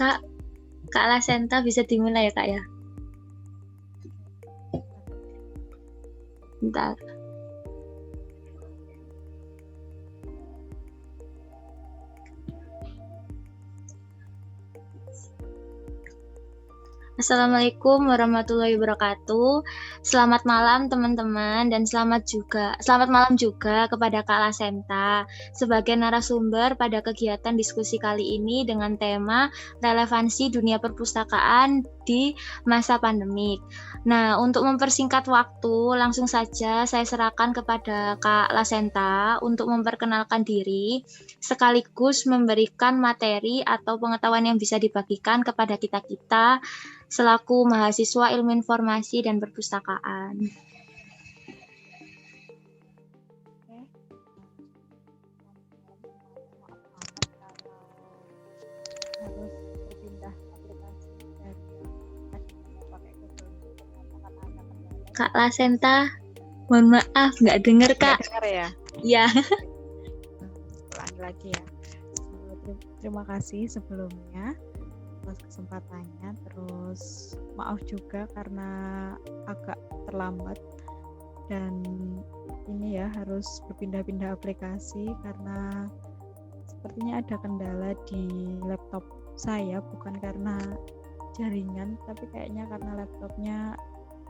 Kak. Kak Lasenta bisa dimulai ya Kak ya? Bentar. Assalamualaikum warahmatullahi wabarakatuh. Selamat malam teman-teman dan selamat malam juga kepada Kak Lasenta sebagai narasumber pada kegiatan diskusi kali ini dengan tema relevansi dunia perpustakaan di masa pandemik. Nah, untuk mempersingkat waktu, langsung saja saya serahkan kepada Kak Lasenta untuk memperkenalkan diri sekaligus memberikan materi atau pengetahuan yang bisa dibagikan kepada kita-kita selaku mahasiswa ilmu informasi dan perpustakaan. Harus berpindah aplikasi dari pakai Google Meet karena ada kendala. Kak Lasenta, mohon maaf nggak dengar Kak. Nggak dengar ya? Iya. Ulangi lagi ya. Terima kasih sebelumnya atas kesempatannya. Terus maaf juga karena agak terlambat dan ini ya harus berpindah-pindah aplikasi karena sepertinya ada kendala di laptop saya, bukan karena jaringan tapi kayaknya karena laptopnya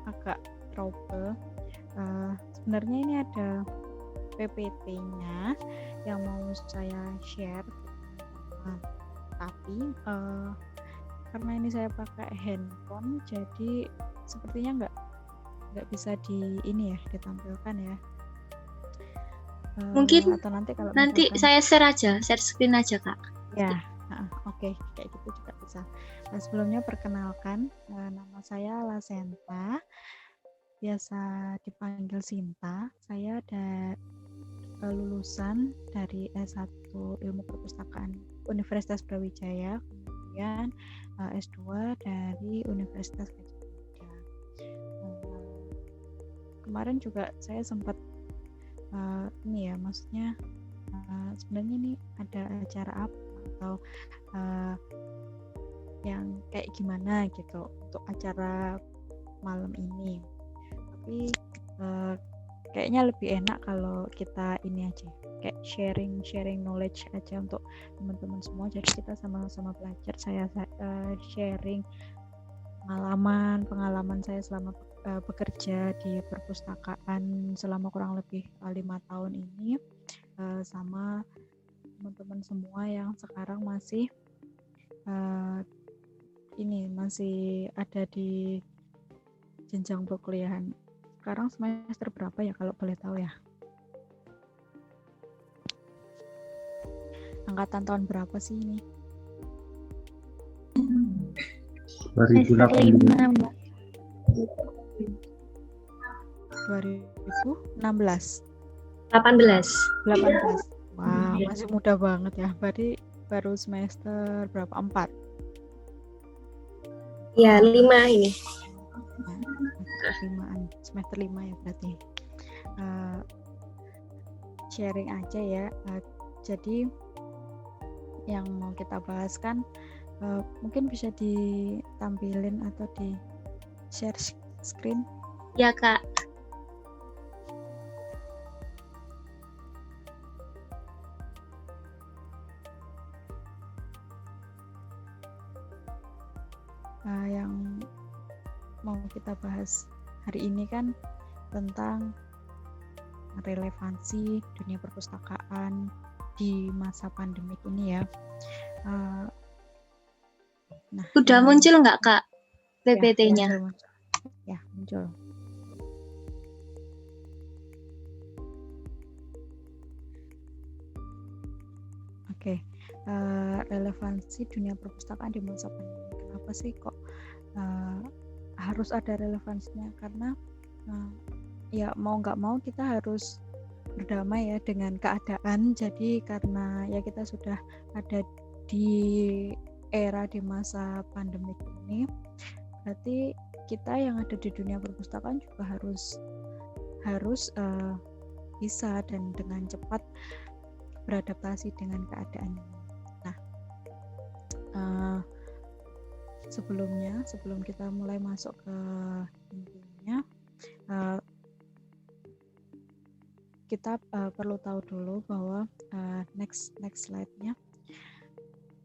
agak trouble. Sebenarnya ini ada PPT-nya yang mau saya share, tapi karena ini saya pakai handphone jadi sepertinya nggak bisa ditampilkan ya. Mungkin atau nanti kalau nanti misalkan, saya share screen aja Kak. ya. Oke, kayak gitu juga bisa. Nah, sebelumnya perkenalkan, nama saya Lasenta, biasa dipanggil Sinta. Saya lulusan dari S1 Ilmu Perpustakaan Universitas Brawijaya, kemudian S2 dari Universitas Gadjah Mada. Kemarin juga saya sempat maksudnya sebenarnya ini ada acara apa atau yang kayak gimana gitu untuk acara malam ini, tapi kayaknya lebih enak kalau kita ini aja kayak sharing knowledge aja untuk teman-teman semua, jadi kita sama-sama belajar. Saya sharing pengalaman saya selama bekerja di perpustakaan selama kurang lebih 5 tahun ini, sama teman-teman semua yang sekarang masih ada di jenjang perkuliahan. Sekarang semester berapa ya kalau boleh tahu ya? Angkatan tahun berapa sih ini? 2018. 18. Wah, masih muda banget ya. Berarti baru semester berapa? 4? Ya, 5 ini. Semester 5 ya berarti. Sharing aja ya. Jadi yang mau kita bahas kan mungkin bisa ditampilin atau di share screen. Ya Kak. Yang mau kita bahas hari ini kan tentang relevansi dunia perpustakaan di masa pandemik ini ya. Udah muncul nggak Kak PPT-nya? Ya, muncul. Oke. Relevansi dunia perpustakaan di masa pandemi. Kenapa sih kok harus ada relevansinya? Karena ya mau nggak mau kita harus berdamai ya dengan keadaan. Jadi karena ya kita sudah ada di era di masa pandemik ini, berarti kita yang ada di dunia perpustakaan juga harus bisa dan dengan cepat beradaptasi dengan keadaan ini. Nah, sebelum kita mulai masuk ke intinya, kita perlu tahu dulu bahwa next slide-nya,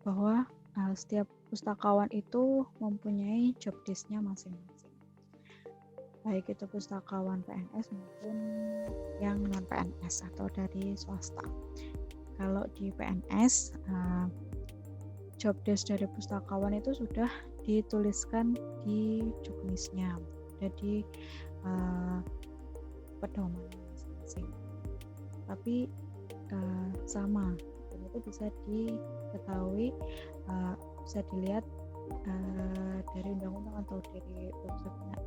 bahwa setiap pustakawan itu mempunyai job desk-nya masing-masing, baik itu pustakawan PNS maupun yang non PNS atau dari swasta. Kalau di PNS, job desk dari pustakawan itu sudah dituliskan di juknisnya, jadi pedoman masing-masing. Tapi sama, dan itu bisa diketahui, bisa dilihat dari undang-undang atau dari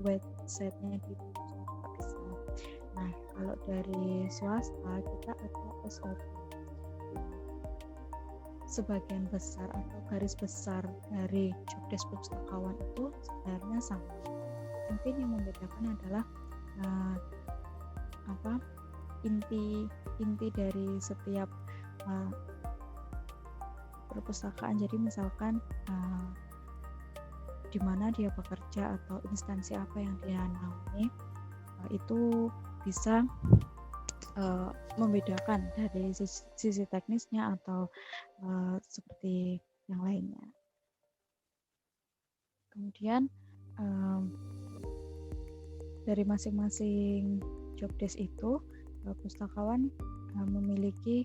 website-nya di Pusat. Nah, kalau dari swasta kita ada SOP. Sebagian besar atau garis besar dari job desk pustakawan itu sebenarnya sama. Mungkin yang membedakan adalah inti dari setiap perpustakaan. Jadi misalkan di mana dia bekerja atau instansi apa yang dia naungi, itu bisa membedakan dari sisi teknisnya atau seperti yang lainnya. Kemudian dari masing-masing job desk itu, pustakawan memiliki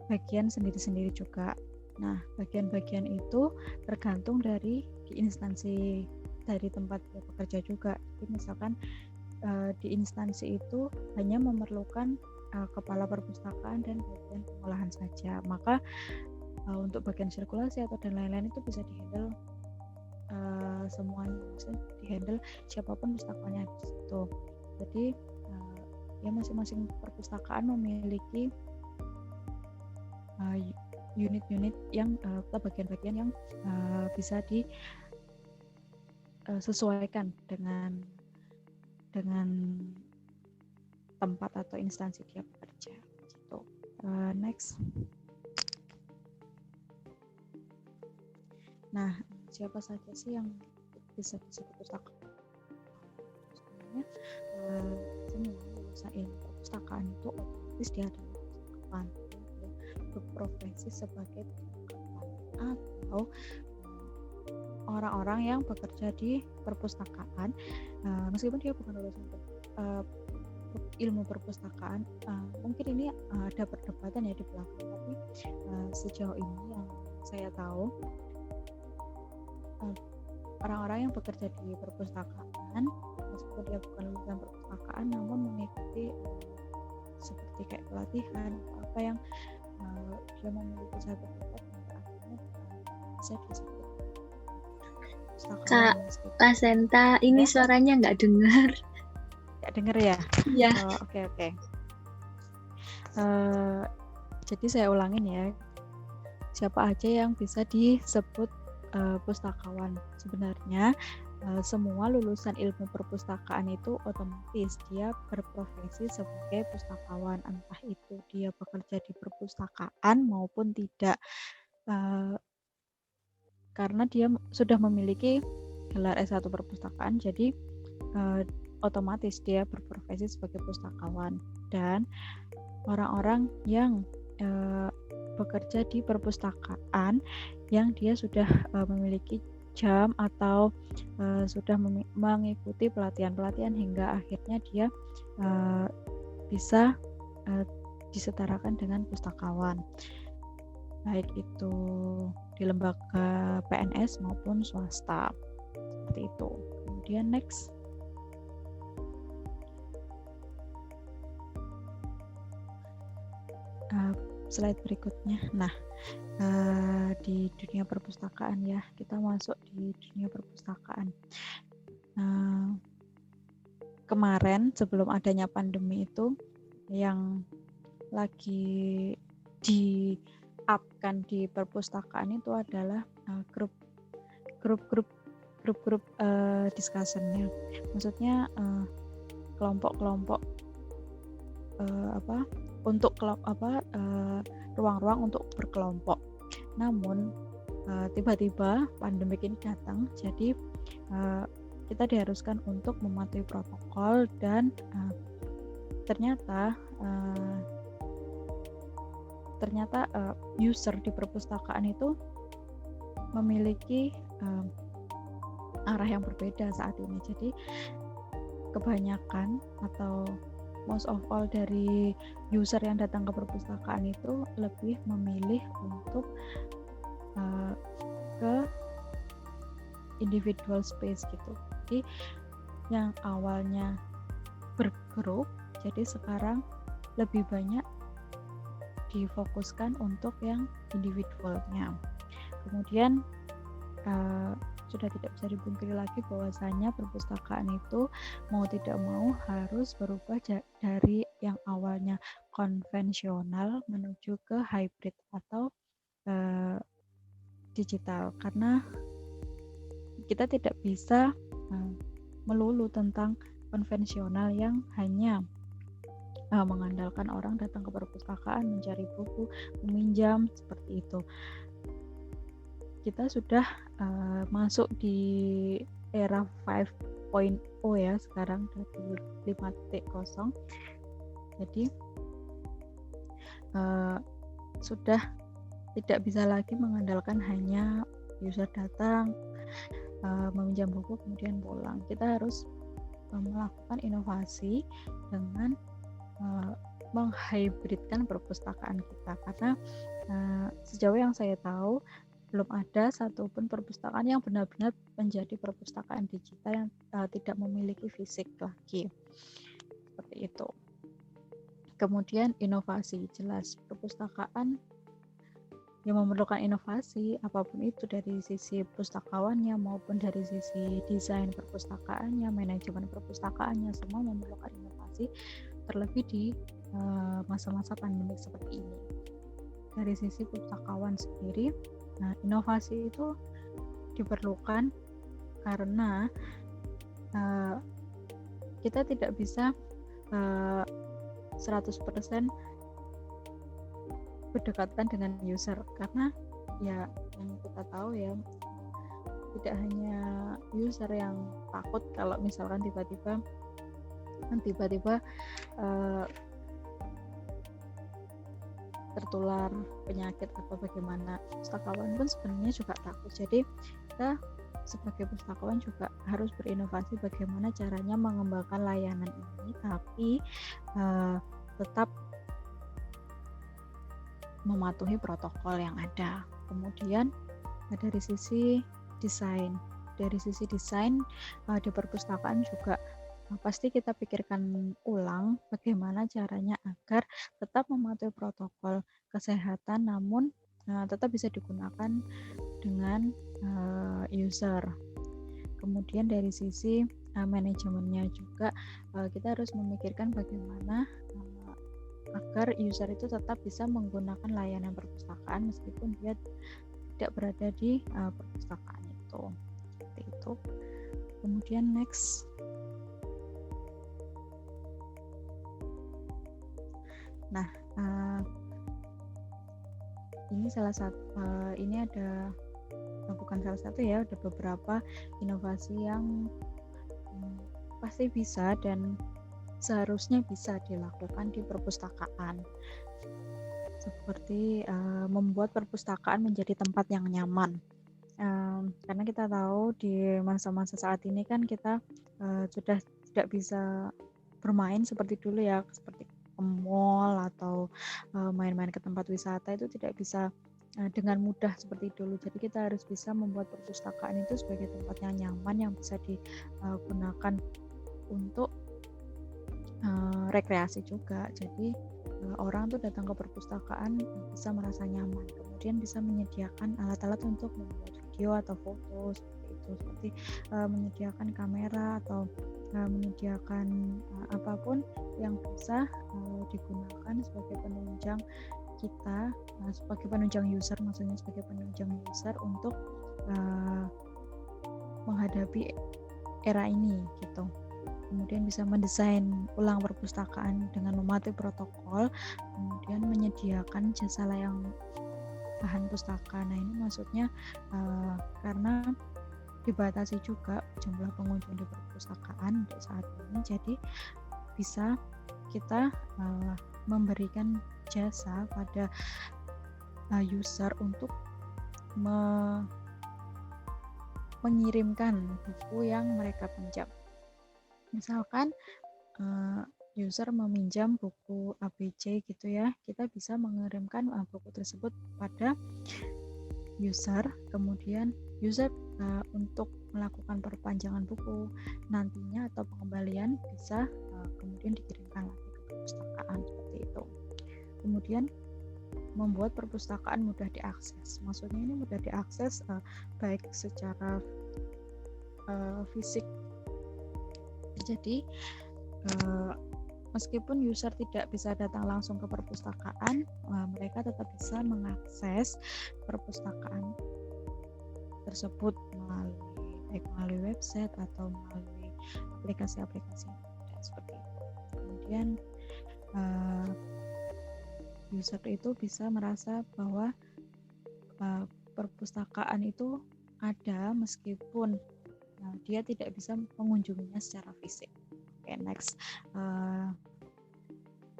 bagian sendiri-sendiri juga. Nah, bagian-bagian itu tergantung dari instansi dari tempat dia bekerja juga. Jadi misalkan di instansi itu hanya memerlukan kepala perpustakaan dan bagian pengolahan saja, maka untuk bagian sirkulasi atau dan lain-lain itu bisa dihandle semuanya, maksudnya dihandle siapapun pustakawannya di situ. Jadi ya masing-masing perpustakaan memiliki unit-unit yang atau bagian-bagian yang bisa disesuaikan dengan tempat atau instansi dia bekerja. Gitu. Next. Nah, siapa saja sih yang bisa disebut pustakawan? Sebenarnya semua lulusan ilmu perpustakaan itu otomatis dia adalah pustakawan, dia berprofesi sebagai pustakawan atau orang-orang yang bekerja di perpustakaan, meskipun dia bukan lulusan ilmu perpustakaan. Mungkin ini ada perdebatan ya di belakang, tapi sejauh ini yang saya tahu, orang-orang yang bekerja di perpustakaan, meskipun dia bukan lulusan perpustakaan, namun mengikuti seperti kayak pelatihan atau apa yang dia memiliki sertifikat, akhirnya bisa disebut pustakawan. Kak Senta, ini ya? Suaranya nggak dengar. Nggak dengar ya? Iya. Oke. Jadi saya ulangin ya, siapa aja yang bisa disebut pustakawan. Sebenarnya semua lulusan ilmu perpustakaan itu otomatis dia berprofesi sebagai pustakawan, entah itu dia bekerja di perpustakaan maupun tidak, karena dia sudah memiliki gelar S1 perpustakaan, jadi otomatis dia berprofesi sebagai pustakawan. Dan orang-orang yang bekerja di perpustakaan yang dia sudah memiliki jam atau sudah mengikuti pelatihan hingga akhirnya dia bisa disetarakan dengan pustakawan, baik itu di lembaga PNS maupun swasta, seperti itu. Kemudian next. Slide berikutnya. Nah, di dunia perpustakaan ya, kita masuk di dunia perpustakaan. Kemarin sebelum adanya pandemi itu, yang lagi di-up-kan di perpustakaan itu adalah grup discussion-nya. Maksudnya kelompok-kelompok untuk ruang-ruang untuk berkelompok. Namun tiba-tiba pandemik ini datang, jadi kita diharuskan untuk mematuhi protokol dan ternyata user di perpustakaan itu memiliki arah yang berbeda saat ini. Jadi kebanyakan atau most of all dari user yang datang ke perpustakaan itu lebih memilih untuk ke individual space gitu. Jadi yang awalnya bergrup, jadi sekarang lebih banyak difokuskan untuk yang individualnya. Kemudian sudah tidak bisa dipungkiri lagi bahwasanya perpustakaan itu mau tidak mau harus berubah dari yang awalnya konvensional menuju ke hybrid atau digital, karena kita tidak bisa melulu tentang konvensional yang hanya mengandalkan orang datang ke perpustakaan mencari buku, meminjam, seperti itu. Kita sudah masuk di era 5.0 ya sekarang, dari 5.0. Jadi sudah tidak bisa lagi mengandalkan hanya user datang, meminjam buku kemudian pulang. Kita harus melakukan inovasi dengan menghybridkan perpustakaan kita, karena sejauh yang saya tahu belum ada satupun perpustakaan yang benar-benar menjadi perpustakaan digital yang tidak memiliki fisik lagi, seperti itu. Kemudian inovasi, jelas perpustakaan yang memerlukan inovasi apapun itu, dari sisi pustakawannya maupun dari sisi desain perpustakaannya, manajemen perpustakaannya, semua memerlukan inovasi, terlebih di masa-masa pandemi seperti ini. Dari sisi pustakawan sendiri, inovasi itu diperlukan karena kita tidak bisa 100% berdekatan dengan user, karena ya yang kita tahu ya, tidak hanya user yang takut kalau misalkan tiba-tiba tertular penyakit atau bagaimana. Pustakawan pun sebenarnya juga takut. Jadi kita sebagai pustakawan juga harus berinovasi bagaimana caranya mengembangkan layanan ini, tapi tetap mematuhi protokol yang ada. Kemudian dari sisi desain, di perpustakaan juga pasti kita pikirkan ulang bagaimana caranya agar tetap mematuhi protokol kesehatan, namun tetap bisa digunakan dengan user. Kemudian dari sisi manajemennya juga kita harus memikirkan bagaimana agar user itu tetap bisa menggunakan layanan perpustakaan meskipun dia tidak berada di perpustakaan itu. Seperti itu. Kemudian next. Nah, ini salah satu, ini ada bukan salah satu ya, ada beberapa inovasi yang pasti bisa dan seharusnya bisa dilakukan di perpustakaan, seperti membuat perpustakaan menjadi tempat yang nyaman. Karena kita tahu di masa-masa saat ini kan kita sudah tidak bisa bermain seperti dulu ya, seperti ke mall atau main-main ke tempat wisata itu tidak bisa dengan mudah seperti dulu. Jadi kita harus bisa membuat perpustakaan itu sebagai tempat yang nyaman, yang bisa digunakan untuk rekreasi juga. Jadi orang tuh datang ke perpustakaan bisa merasa nyaman, kemudian bisa menyediakan alat-alat untuk membuat video atau foto seperti itu, seperti menyediakan kamera atau menyediakan apapun yang bisa digunakan sebagai penunjang kita, sebagai penunjang user, maksudnya sebagai penunjang user untuk menghadapi era ini gitu. Kemudian bisa mendesain ulang perpustakaan dengan mematuhi protokol, kemudian menyediakan jasa bahan pustaka. Nah, ini maksudnya karena dibatasi juga jumlah pengunjung di perpustakaan untuk saat ini, jadi bisa kita memberikan jasa pada user untuk mengirimkan buku yang mereka pinjam. Misalkan user meminjam buku ABC gitu ya, kita bisa mengirimkan buku tersebut pada user, kemudian user untuk melakukan perpanjangan buku nantinya atau pengembalian bisa kemudian dikirimkan lagi ke perpustakaan seperti itu. Kemudian membuat perpustakaan mudah diakses. Maksudnya ini mudah diakses baik secara fisik. Jadi meskipun user tidak bisa datang langsung ke perpustakaan, mereka tetap bisa mengakses perpustakaan tersebut melalui website atau melalui aplikasi-aplikasi seperti itu. Kemudian user itu bisa merasa bahwa perpustakaan itu ada meskipun dia tidak bisa mengunjunginya secara fisik. Oke, next.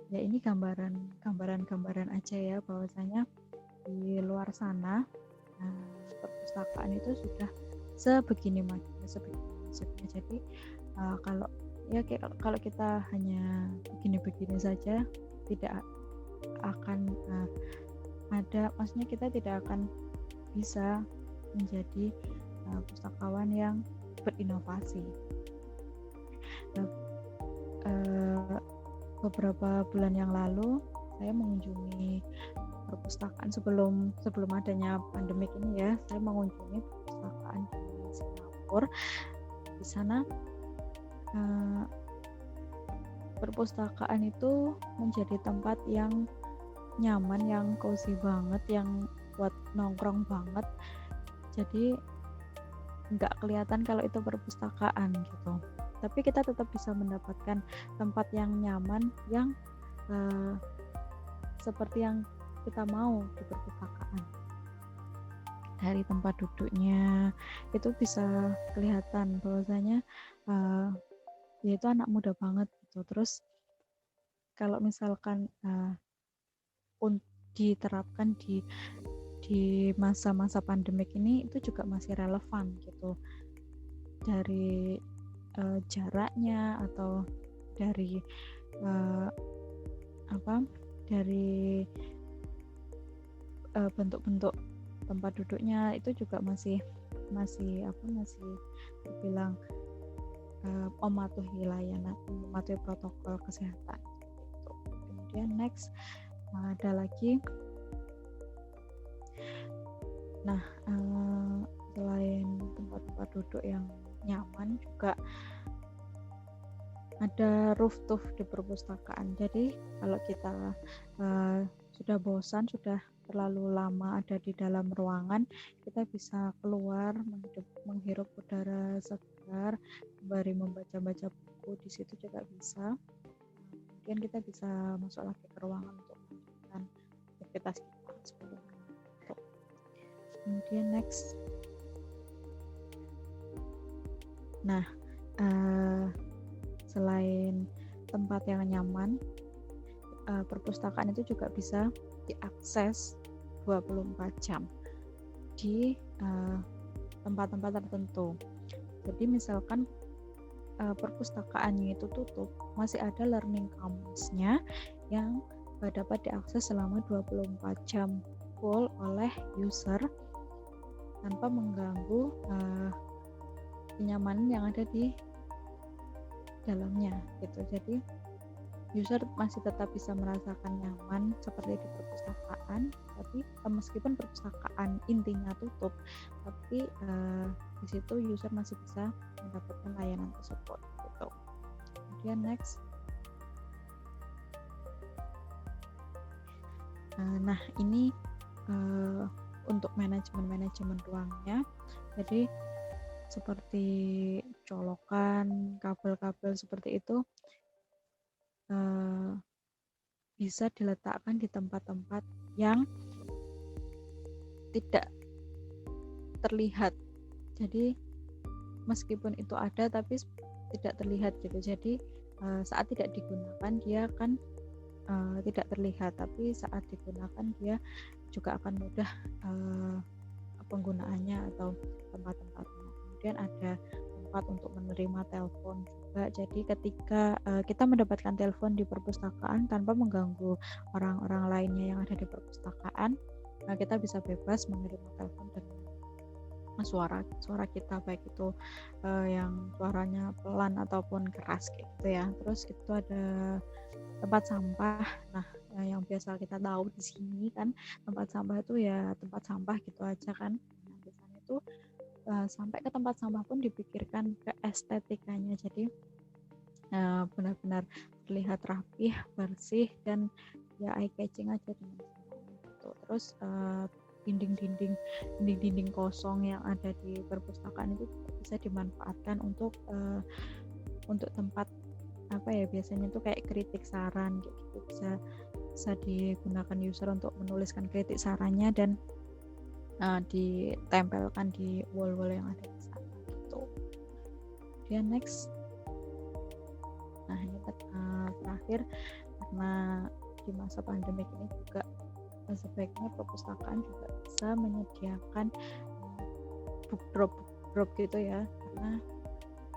Ya ini gambaran aja ya, bahwasanya di luar sana perpustakaan itu sudah sebegini maksudnya. Jadi kalau kita hanya begini saja, tidak akan maksudnya kita tidak akan bisa menjadi pustakawan yang berinovasi. Beberapa bulan yang lalu saya mengunjungi perpustakaan sebelum adanya pandemik ini ya, saya mengunjungi perpustakaan di Singapura. Di sana perpustakaan itu menjadi tempat yang nyaman, yang cozy banget, yang buat nongkrong banget. Jadi nggak kelihatan kalau itu perpustakaan gitu. Tapi kita tetap bisa mendapatkan tempat yang nyaman, yang seperti yang kita mau di perpustakaan. Dari tempat duduknya itu bisa kelihatan bahwasanya dia itu anak muda banget gitu. Terus kalau misalkan diterapkan di masa-masa pandemik ini, itu juga masih relevan gitu, dari jaraknya atau dari dari bentuk-bentuk tempat duduknya itu juga masih terbilang mematuhi layanan, mematuhi protokol kesehatan gitu. Kemudian next ada lagi, selain tempat-tempat duduk yang nyaman, juga ada rooftop di perpustakaan. Jadi kalau kita sudah bosan, sudah terlalu lama ada di dalam ruangan, kita bisa keluar menghirup udara segar sembari membaca buku. Di situ juga bisa. Kemudian kita bisa masuk lagi ke ruangan untuk melanjutkan aktivitas kita seperti itu. Kemudian next. Selain tempat yang nyaman, perpustakaan itu juga bisa diakses 24 jam di tempat-tempat tertentu. Jadi misalkan perpustakaannya itu tutup, masih ada learning commons-nya yang dapat diakses selama 24 jam full oleh user tanpa mengganggu kenyamanan yang ada di dalamnya gitu. Jadi user masih tetap bisa merasakan nyaman seperti di perpustakaan, tapi meskipun perpustakaan intinya tutup, tapi di situ user masih bisa mendapatkan layanan tersebut gitu. Kemudian next. Ini untuk manajemen ruangnya. Jadi seperti colokan, kabel-kabel seperti itu bisa diletakkan di tempat-tempat yang tidak terlihat. Jadi meskipun itu ada tapi tidak terlihat gitu. Jadi saat tidak digunakan dia kan tidak terlihat, tapi saat digunakan dia juga akan mudah penggunaannya atau tempat-tempatnya. Kemudian ada tempat untuk menerima telepon juga. Jadi ketika kita mendapatkan telepon di perpustakaan tanpa mengganggu orang-orang lainnya yang ada di perpustakaan, kita bisa bebas menerima telepon dengan suara kita, baik itu yang suaranya pelan ataupun keras gitu ya. Terus itu ada tempat sampah. Nah, yang biasa kita tahu di sini kan tempat sampah itu ya tempat sampah gitu aja kan. Nah, di sana itu sampai ke tempat sampah pun dipikirkan ke estetikanya. Jadi benar-benar terlihat rapih, bersih, dan ya eye catching aja dengan semuanya gitu. Terus dinding-dinding kosong yang ada di perpustakaan itu bisa dimanfaatkan untuk tempat apa ya, biasanya tuh kayak kritik saran gitu, bisa digunakan user untuk menuliskan kritik sarannya dan ditempelkan di wall-wall yang ada di sana gitu. Kemudian next, nah ini terakhir, karena di masa pandemi ini juga sebaiknya perpustakaan juga bisa menyediakan book drop gitu ya, karena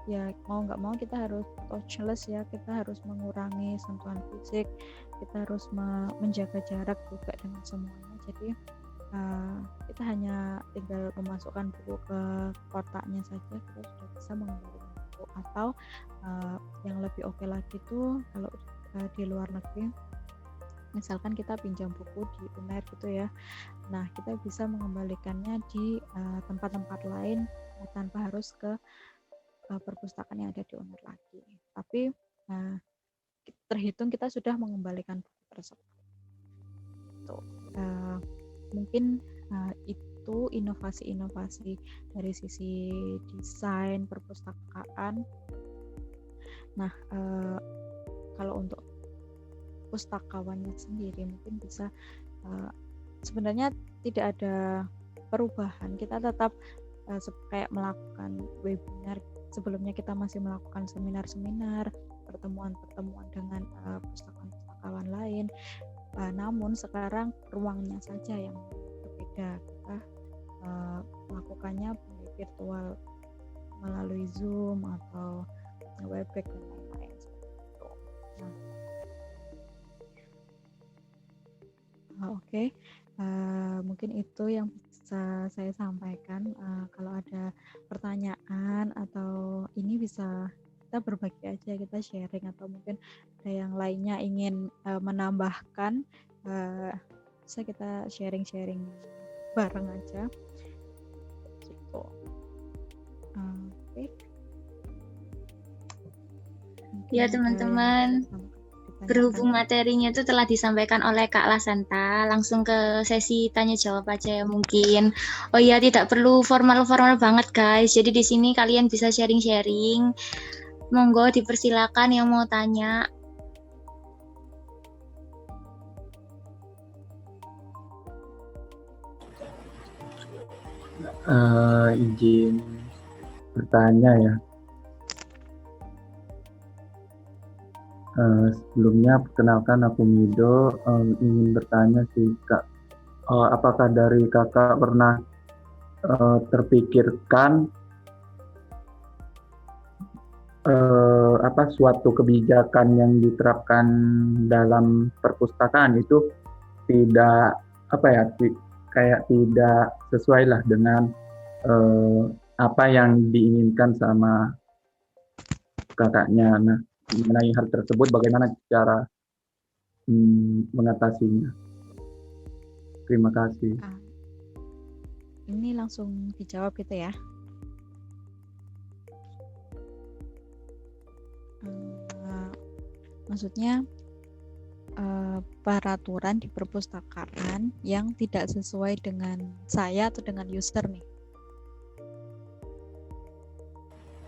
ya mau nggak mau kita harus touchless ya, kita harus mengurangi sentuhan fisik, kita harus menjaga jarak juga dengan semuanya. Jadi kita hanya tinggal memasukkan buku ke kotaknya saja, kita sudah bisa mengembalikan buku. Atau yang lebih oke lagi tuh kalau di luar negeri, misalkan kita pinjam buku di UNER gitu ya, nah kita bisa mengembalikannya di tempat-tempat lain tanpa harus ke perpustakaan yang ada di UNER lagi. Tapi terhitung kita sudah mengembalikan buku tersebut. Tuh, mungkin itu inovasi-inovasi dari sisi desain perpustakaan. Nah, kalau untuk pustakawannya sendiri mungkin bisa sebenarnya tidak ada perubahan, kita tetap kayak melakukan webinar. Sebelumnya kita masih melakukan seminar-seminar, pertemuan-pertemuan dengan pustakawan lain, namun sekarang ruangnya saja yang berbeda. Kita melakukannya virtual melalui Zoom atau Webex dan lain-lain seperti itu. Oke. Mungkin itu yang bisa saya sampaikan. Kalau ada pertanyaan atau ini bisa kita berbagi aja, kita sharing, atau mungkin ada yang lainnya ingin menambahkan, bisa kita sharing bareng aja gitu. Oke. Ya teman-teman, berhubung materinya itu telah disampaikan oleh Kak Lasenta, langsung ke sesi tanya jawab aja ya mungkin. Oh iya, tidak perlu formal-formal banget guys. Jadi di sini kalian bisa sharing-sharing. Monggo dipersilakan yang mau tanya. Izin bertanya ya. Sebelumnya perkenalkan aku Mido, ingin bertanya sih Kak, apakah dari Kakak pernah terpikirkan suatu kebijakan yang diterapkan dalam perpustakaan itu tidak kayak tidak sesuai lah dengan apa yang diinginkan sama kakaknya. Nah, mengenai hal tersebut bagaimana cara mengatasinya? Terima kasih. Ini langsung dijawab gitu ya. Maksudnya peraturan di perpustakaan yang tidak sesuai dengan saya atau dengan user nih?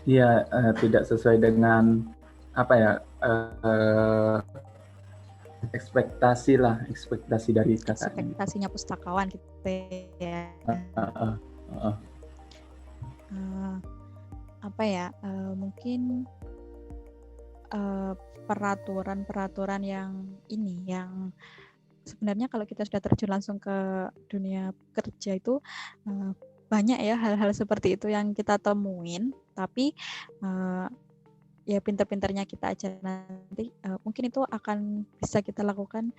Iya, tidak sesuai dengan ekspektasi dari kakaknya. ekspektasinya pustakawan gitu ya. Uh, uh, Eh, apa ya? Mungkin peraturan-peraturan yang ini yang sebenarnya kalau kita sudah terjun langsung ke dunia kerja itu banyak ya hal-hal seperti itu yang kita temuin, tapi ya pinter-pinternya kita aja nanti mungkin itu akan bisa kita lakukan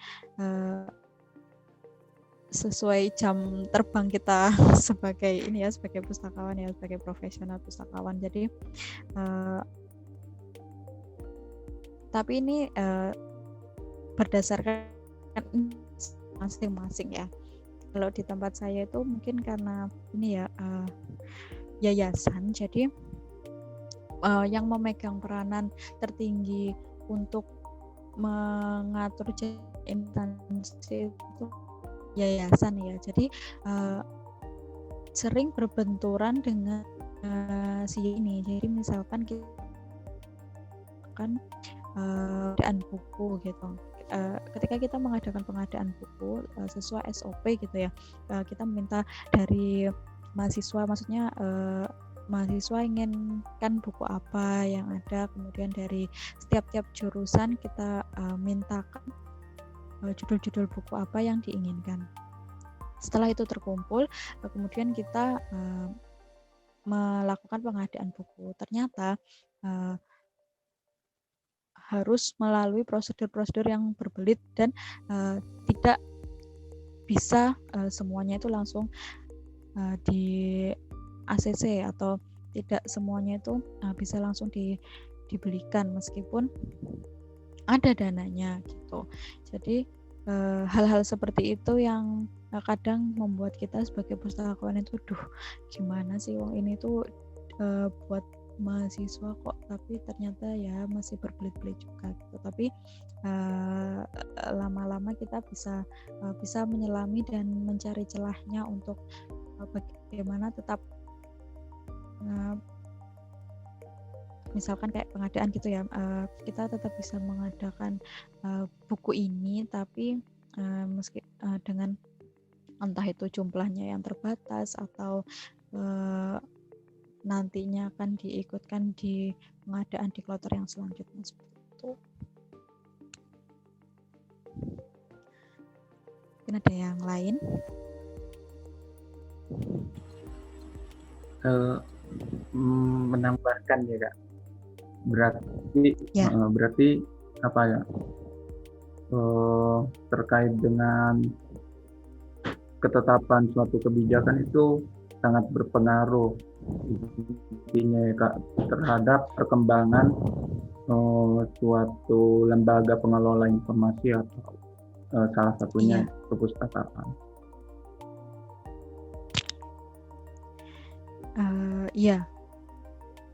sesuai jam terbang kita sebagai ini ya, sebagai pustakawan ya, sebagai profesional pustakawan. Jadi tapi ini berdasarkan masing-masing ya. Kalau di tempat saya itu mungkin karena ini ya yayasan, jadi yang memegang peranan tertinggi untuk mengatur instansi itu yayasan ya. Jadi sering berbenturan dengan si ini. Jadi misalkan kita kan pengadaan buku gitu. Ketika kita mengadakan pengadaan buku sesuai SOP gitu ya, kita minta dari mahasiswa, maksudnya mahasiswa inginkan buku apa yang ada, kemudian dari setiap jurusan kita mintakan judul-judul buku apa yang diinginkan. Setelah itu terkumpul, kemudian kita melakukan pengadaan buku. Ternyata harus melalui prosedur-prosedur yang berbelit dan tidak bisa semuanya itu langsung di ACC atau tidak semuanya itu bisa langsung dibelikan meskipun ada dananya gitu. Jadi hal-hal seperti itu yang kadang membuat kita sebagai pustakawan itu gimana sih wong ini tuh buat mahasiswa kok, tapi ternyata ya masih berbelit-belit juga gitu. Tapi lama-lama kita bisa menyelami dan mencari celahnya untuk bagaimana tetap misalkan kayak pengadaan gitu ya, kita tetap bisa mengadakan buku ini, tapi meski dengan entah itu jumlahnya yang terbatas atau nantinya akan diikutkan di pengadaan di kloter yang selanjutnya seperti itu. Mungkin ada yang lain? Menambahkan ya Kak, berarti apa ya, terkait dengan ketetapan suatu kebijakan itu sangat berpengaruh intinya ya Kak, terhadap perkembangan suatu lembaga pengelola informasi atau salah satunya perpustakaan. Iya,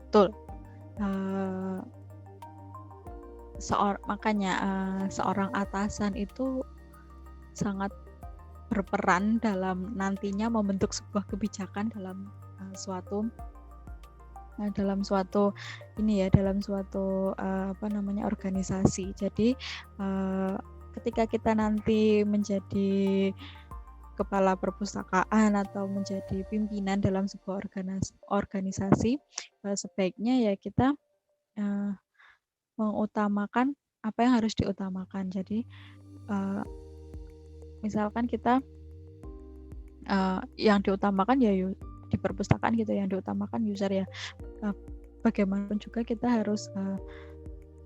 betul. Makanya seorang atasan itu sangat berperan dalam nantinya membentuk sebuah kebijakan dalam suatu organisasi. Jadi ketika kita nanti menjadi kepala perpustakaan atau menjadi pimpinan dalam sebuah organisasi, sebaiknya ya kita mengutamakan apa yang harus diutamakan. Jadi misalkan kita yang diutamakan ya di perpustakaan gitu, yang diutamakan user ya. Bagaimanapun juga kita harus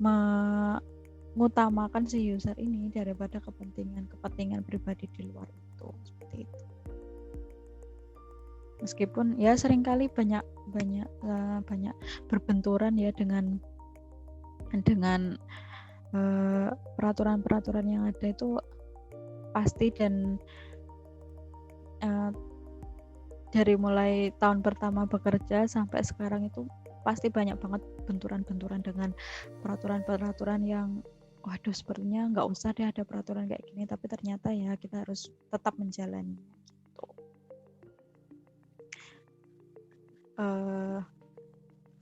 mengutamakan si user ini daripada kepentingan pribadi di luar itu, seperti itu. Meskipun ya seringkali banyak berbenturan ya dengan peraturan-peraturan yang ada itu pasti, dan dari mulai tahun pertama bekerja sampai sekarang itu pasti banyak banget benturan-benturan dengan peraturan-peraturan yang waduh sepertinya nggak usah deh ada peraturan kayak gini, tapi ternyata ya kita harus tetap menjalani gitu.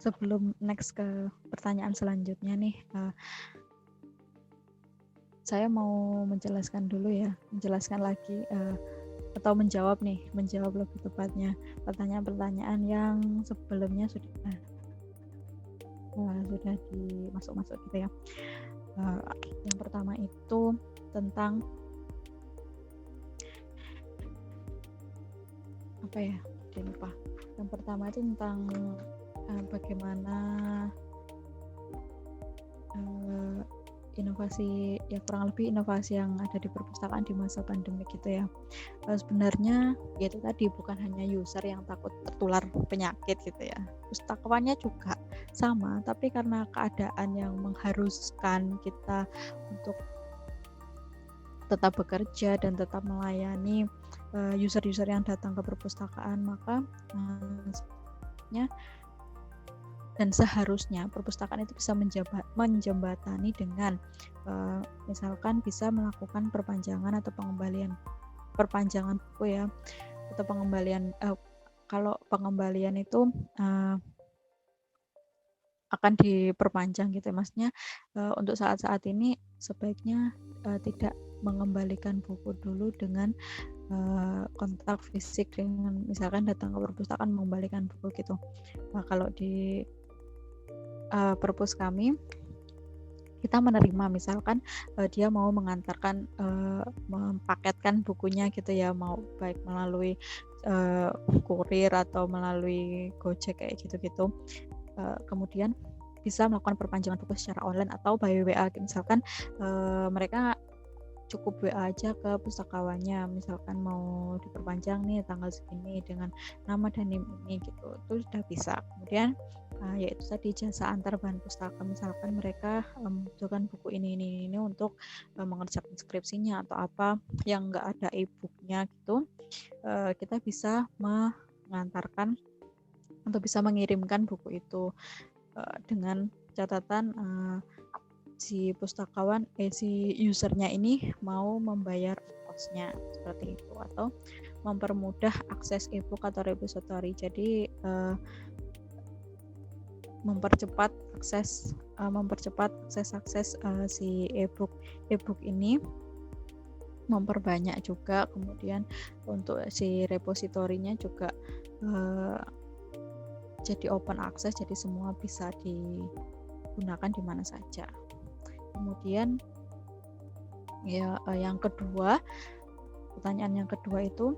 Sebelum next ke pertanyaan selanjutnya nih, saya mau menjelaskan dulu ya, menjelaskan lagi atau menjawab lebih tepatnya pertanyaan-pertanyaan yang sebelumnya sudah dimasuk gitu ya. Yang pertama itu tentang apa ya? Saya lupa. Yang pertama itu tentang bagaimana inovasi, ya kurang lebih inovasi yang ada di perpustakaan di masa pandemi gitu ya. Sebenarnya ya itu tadi, bukan hanya user yang takut tertular penyakit gitu ya, pustakawannya juga sama, tapi karena keadaan yang mengharuskan kita untuk tetap bekerja dan tetap melayani user-user yang datang ke perpustakaan, maka sebenarnya dan seharusnya perpustakaan itu bisa menjembatani dengan misalkan bisa melakukan perpanjangan atau perpanjangan buku ya, atau pengembalian. Kalau pengembalian itu akan diperpanjang gitu ya, maksudnya untuk saat-saat ini sebaiknya tidak mengembalikan buku dulu dengan kontak fisik, dengan misalkan datang ke perpustakaan mengembalikan buku gitu. Nah, kalau di perpus kami, kita menerima misalkan dia mau mengantarkan, mempaketkan bukunya gitu ya, mau baik melalui kurir atau melalui Gojek kayak gitu-gitu. Kemudian bisa melakukan perpanjangan buku secara online atau by WA. Misalkan mereka cukup WA aja ke pustakawannya, misalkan mau diperpanjang nih tanggal segini dengan nama dan NIM ini gitu, itu sudah bisa. Kemudian yaitu tadi jasa antar bahan pustaka, misalkan mereka membutuhkan buku ini untuk mengerjakan skripsinya atau apa yang nggak ada e-booknya gitu, kita bisa mengantarkan atau bisa mengirimkan buku itu dengan catatan si pustakawan si usernya ini mau membayar ongkosnya seperti itu, atau mempermudah akses e-book atau repository. Jadi mempercepat akses si e-book ini, memperbanyak juga. Kemudian untuk si repositorinya juga jadi open access, jadi semua bisa digunakan di mana saja. Kemudian ya pertanyaan yang kedua itu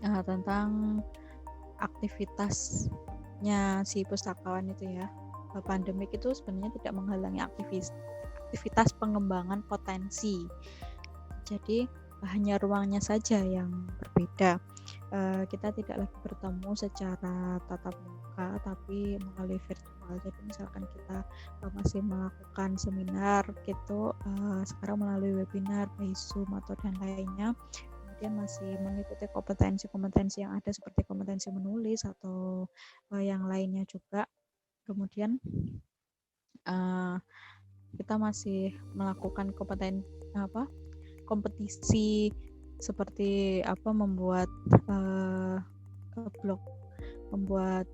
tentang aktivitasnya si pustakawan itu ya. Pandemik itu sebenarnya tidak menghalangi aktivitas pengembangan potensi. Jadi hanya ruangnya saja yang berbeda. Kita tidak lagi bertemu secara tatap muka tapi melalui virtual. Jadi misalkan kita masih melakukan seminar gitu, sekarang melalui webinar, by Zoom atau dan lainnya. Kemudian masih mengikuti kompetensi yang ada seperti kompetensi menulis atau yang lainnya juga. Kemudian kita masih melakukan kompetisi seperti membuat blog, membuat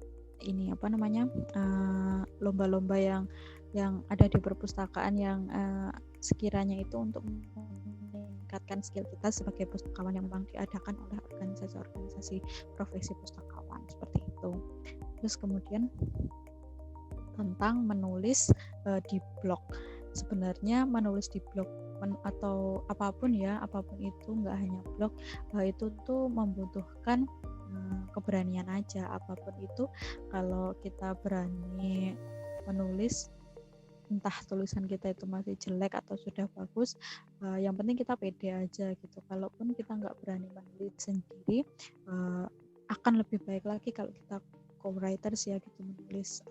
lomba-lomba yang ada di perpustakaan yang sekiranya itu untuk meningkatkan skill kita sebagai pustakawan yang memang diadakan oleh organisasi profesi pustakawan seperti itu. Terus kemudian tentang menulis di blog. Sebenarnya menulis di blog atau apapun itu, nggak hanya blog, itu tuh membutuhkan keberanian aja. Apapun itu, kalau kita berani menulis, entah tulisan kita itu masih jelek atau sudah bagus, yang penting kita pede aja gitu. Kalaupun kita nggak berani menulis sendiri, akan lebih baik lagi kalau kita co-writers ya gitu, menulis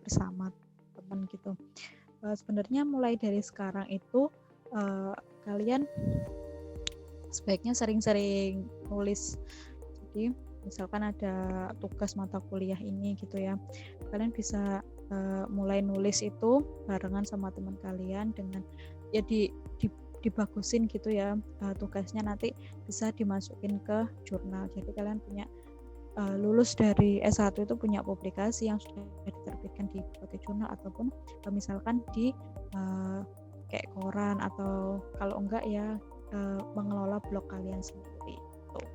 bersama teman gitu. Sebenarnya mulai dari sekarang itu kalian sebaiknya sering-sering nulis. Jadi misalkan ada tugas mata kuliah ini gitu ya, kalian bisa mulai nulis itu barengan sama teman kalian, dengan ya dibagusin gitu ya tugasnya, nanti bisa dimasukin ke jurnal. Jadi kalian punya lulus dari S1 itu punya publikasi yang sudah diterbitkan di berbagai jurnal, ataupun misalkan di kayak koran, atau kalau enggak ya mengelola blog kalian sendiri. Tuh.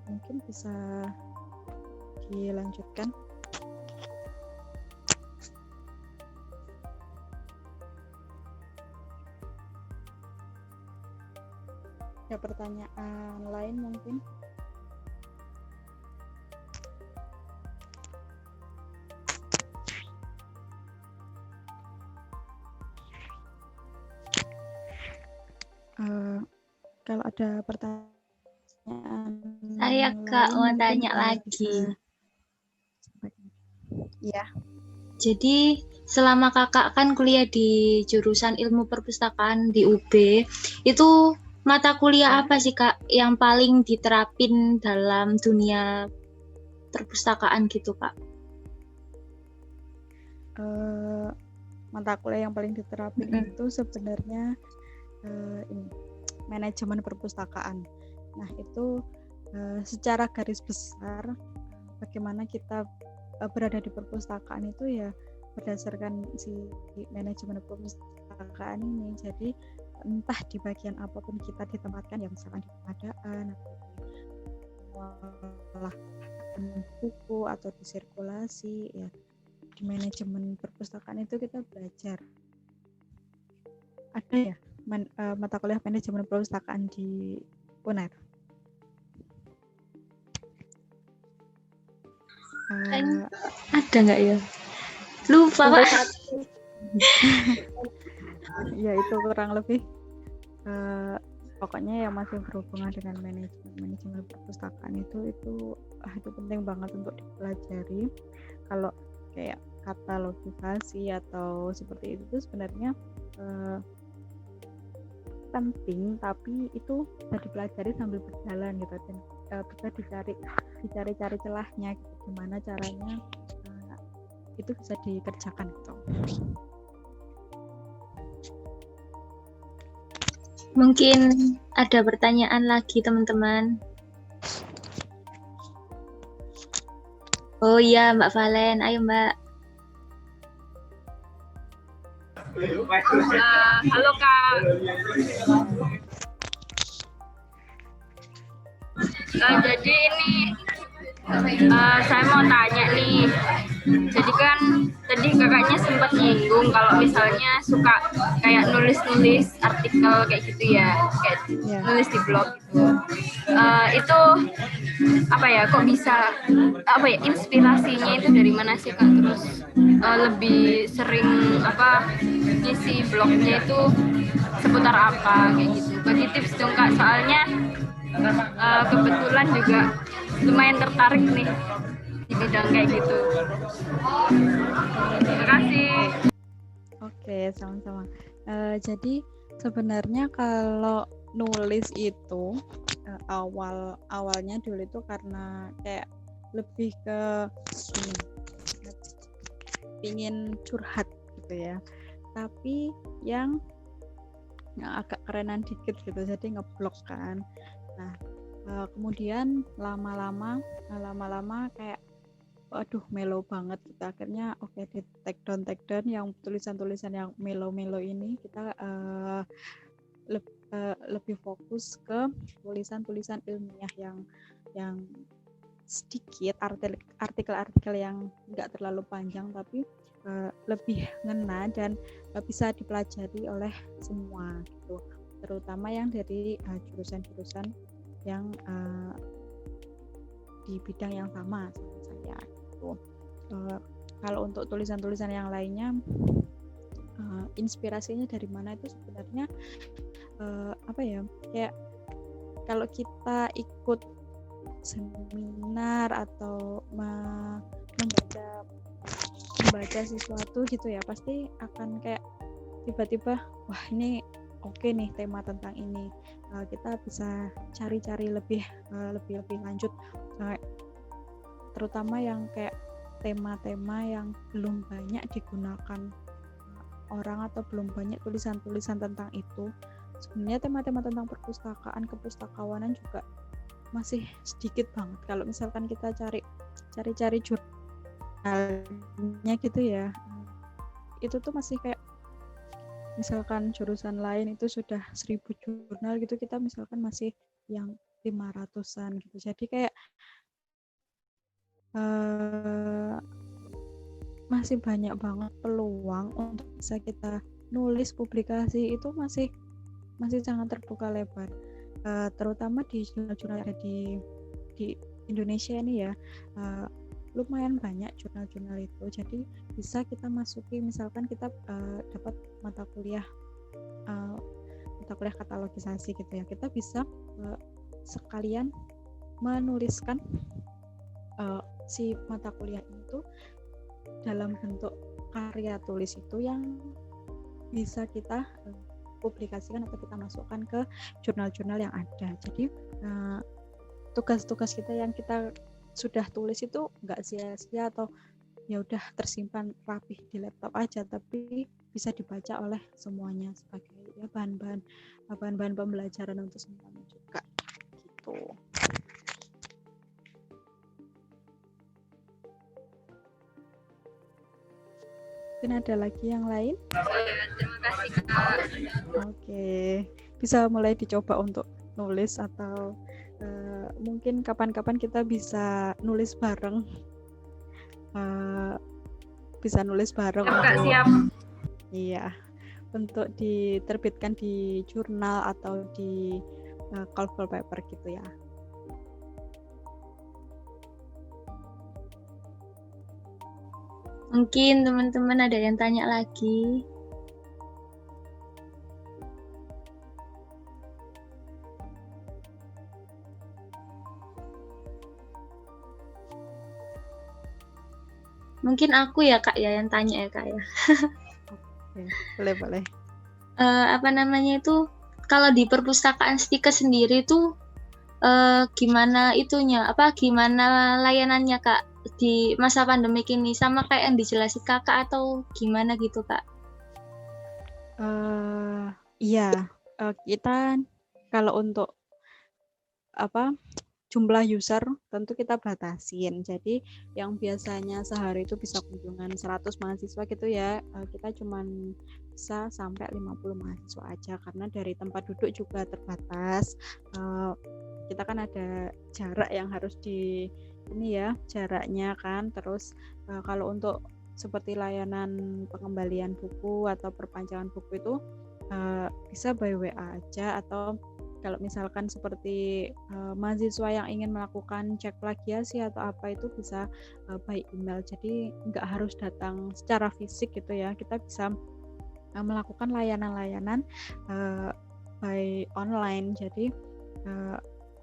Mungkin bisa dilanjutkan. Ada pertanyaan lain mungkin? Kalau ada pertanyaan Saya Kak mau lain tanya mungkin lagi. Iya. Jadi selama kakak kan kuliah di jurusan ilmu perpustakaan di UB, itu mata kuliah apa sih Kak yang paling diterapin dalam dunia perpustakaan gitu Kak? Mata kuliah yang paling diterapin itu sebenarnya ini manajemen perpustakaan. Nah itu secara garis besar bagaimana kita berada di perpustakaan itu ya berdasarkan si manajemen perpustakaan ini. Jadi entah di bagian apapun kita ditempatkan, ya misalkan di pengadaan atau di pengolahan buku atau di sirkulasi, ya di manajemen perpustakaan itu kita belajar. Ada ya mata kuliah manajemen perpustakaan di UNER? Ada nggak ya? Lupa Pak. Ya itu kurang lebih pokoknya yang masih berhubungan dengan manajemen perpustakaan itu penting banget untuk dipelajari. Kalau kayak katalogisasi atau seperti itu sebenarnya penting, tapi itu bisa dipelajari sambil berjalan gitu, dan bisa dicari celahnya gitu, gimana caranya itu bisa dikerjakan gitu. Mungkin ada pertanyaan lagi teman-teman. Oh iya Mbak Valen, ayo Mbak. Halo Kak. Jadi ini saya mau tanya nih. Jadi kan tadi kakaknya sempat nyinggung kalau misalnya suka kayak nulis-nulis artikel kayak gitu ya, kayak nulis di blog gitu. Itu apa ya? Kok bisa inspirasinya itu dari mana sih Kak? Terus lebih sering ngisi blognya itu seputar apa kayak gitu? Bagi tips dong Kak, soalnya kebetulan juga lumayan tertarik nih di bidang kayak gitu. Terima kasih. Oke, sama-sama. Jadi sebenarnya kalau nulis itu awalnya dulu itu karena kayak lebih ke pingin curhat gitu ya, tapi yang agak kerenan dikit gitu, jadi ngeblog kan. Nah kemudian lama-lama kayak aduh melo banget gitu, akhirnya oke, di take down yang tulisan-tulisan yang melo ini kita lebih fokus ke tulisan-tulisan ilmiah yang sedikit, artikel-artikel yang nggak terlalu panjang tapi lebih ngena dan bisa dipelajari oleh semua gitu, terutama yang dari jurusan-jurusan yang di bidang yang sama saya gitu. Kalau untuk tulisan-tulisan yang lainnya inspirasinya dari mana itu sebenarnya kayak kalau kita ikut seminar atau membaca sesuatu gitu ya, pasti akan kayak tiba-tiba wah ini oke nih tema tentang ini, kita bisa cari-cari lebih lanjut, terutama yang kayak tema-tema yang belum banyak digunakan orang atau belum banyak tulisan-tulisan tentang itu. Sebenarnya tema-tema tentang perpustakaan, kepustakawanan juga masih sedikit banget. Kalau misalkan kita cari jurnalnya gitu ya, itu tuh masih kayak misalkan jurusan lain itu sudah 1000 jurnal gitu, kita misalkan masih yang 500-an gitu. Jadi kayak masih banyak banget peluang untuk bisa kita nulis publikasi, itu masih sangat terbuka lebar, terutama di jurnal-jurnal yang ada di Indonesia ini ya. Lumayan banyak jurnal-jurnal itu, jadi bisa kita masuki. Misalkan kita dapat mata kuliah katalogisasi gitu ya, kita bisa sekalian menuliskan si mata kuliah itu dalam bentuk karya tulis itu yang bisa kita publikasikan atau kita masukkan ke jurnal-jurnal yang ada. Jadi tugas-tugas kita yang kita sudah tulis itu nggak sia-sia atau ya udah tersimpan rapih di laptop aja, tapi bisa dibaca oleh semuanya sebagai ya bahan-bahan pembelajaran untuk semuanya juga gitu. Mungkin ada lagi yang lain? Terima kasih Kak. Oke, bisa mulai dicoba untuk nulis, atau mungkin kapan-kapan kita bisa nulis bareng. Bisa nulis bareng Siap, Kak, untuk siap. Iya, untuk diterbitkan di jurnal atau di call paper gitu ya. Mungkin teman-teman ada yang tanya lagi. Mungkin aku ya Kak ya yang tanya ya Kak ya. Oke, boleh. Apa namanya itu, kalau di perpustakaan Stikes sendiri tuh gimana itunya, gimana layanannya Kak di masa pandemik ini, sama kayak yang dijelasin Kakak atau gimana gitu Kak? Iya, kita kalau untuk jumlah user tentu kita batasin. Jadi yang biasanya sehari itu bisa kunjungan 100 mahasiswa gitu ya, kita cuman bisa sampai 50 mahasiswa aja, karena dari tempat duduk juga terbatas. Kita kan ada jarak yang harus jaraknya kan. Terus kalau untuk seperti layanan pengembalian buku atau perpanjangan buku itu bisa by WA aja, atau kalau misalkan seperti mahasiswa yang ingin melakukan cek plagiasi atau apa itu bisa by email. Jadi nggak harus datang secara fisik gitu ya, kita bisa melakukan layanan-layanan by online. Jadi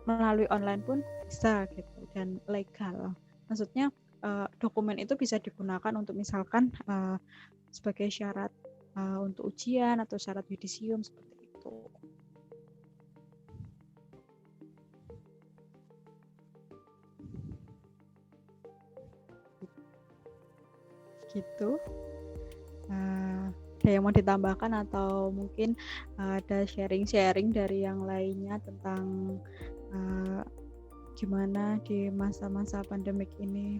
melalui online pun bisa gitu, dan legal. Maksudnya dokumen itu bisa digunakan untuk misalkan sebagai syarat untuk ujian atau syarat yudisium seperti itu. Gitu. Ada yang mau ditambahkan atau mungkin ada sharing-sharing dari yang lainnya tentang gimana di masa-masa pandemik ini?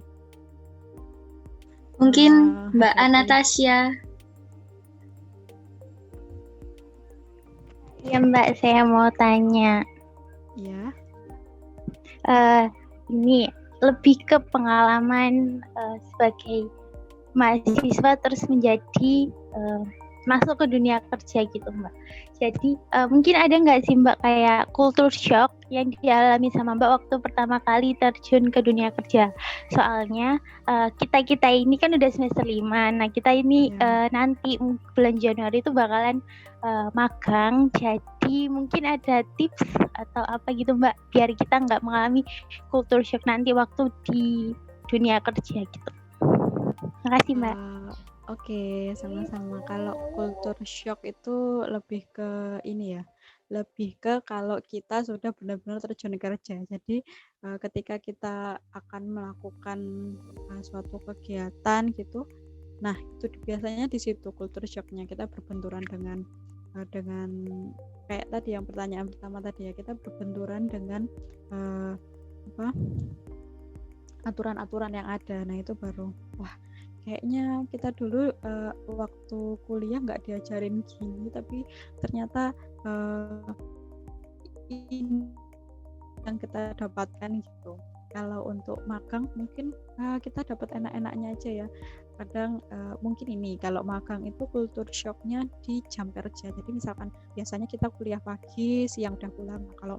Mungkin Mbak Anastasia. Ya Mbak, saya mau tanya. Ya. Ini lebih ke pengalaman sebagai mahasiswa terus menjadi masuk ke dunia kerja gitu Mbak. Jadi mungkin ada nggak sih Mbak kayak culture shock yang dialami sama Mbak waktu pertama kali terjun ke dunia kerja? Soalnya kita ini kan udah semester 5. Nah kita ini nanti bulan Januari itu bakalan magang. Jadi mungkin ada tips atau apa gitu Mbak, biar kita nggak mengalami culture shock nanti waktu di dunia kerja gitu. Makasih Mbak. Oke, sama-sama. Kalau culture shock itu lebih ke ini ya, lebih ke kalau kita sudah benar-benar terjun kerja. Jadi ketika kita akan melakukan suatu kegiatan gitu, nah itu biasanya di situ culture shocknya, kita berbenturan dengan kayak tadi yang pertanyaan pertama tadi ya, kita berbenturan dengan aturan-aturan yang ada. Nah itu baru wah kayaknya kita dulu waktu kuliah nggak diajarin gini, tapi ternyata ini yang kita dapatkan gitu. Kalau untuk magang mungkin kita dapat enak-enaknya aja ya. Kadang mungkin ini kalau magang itu kultur shocknya di jam kerja. Jadi misalkan biasanya kita kuliah pagi, siang udah pulang. Nah, kalau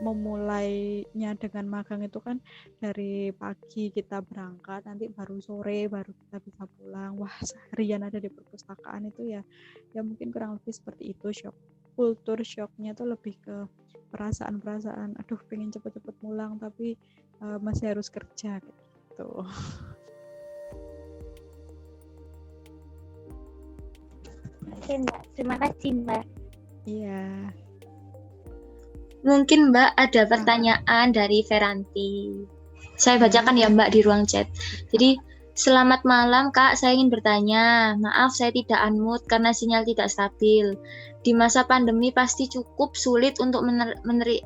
memulainya dengan magang itu kan dari pagi kita berangkat, nanti baru sore baru kita bisa pulang. Wah, seharian ada di perpustakaan itu ya mungkin kurang lebih seperti itu shock. Kultur shocknya tuh lebih ke perasaan aduh pengen cepet-cepet pulang tapi masih harus kerja gitu. Oke Mbak, terima kasih Mbak. Iya. Mungkin Mbak ada pertanyaan dari Feranti. Saya bacakan ya Mbak di ruang chat. Jadi, selamat malam Kak, saya ingin bertanya. Maaf saya tidak unmute karena sinyal tidak stabil. Di masa pandemi pasti cukup sulit untuk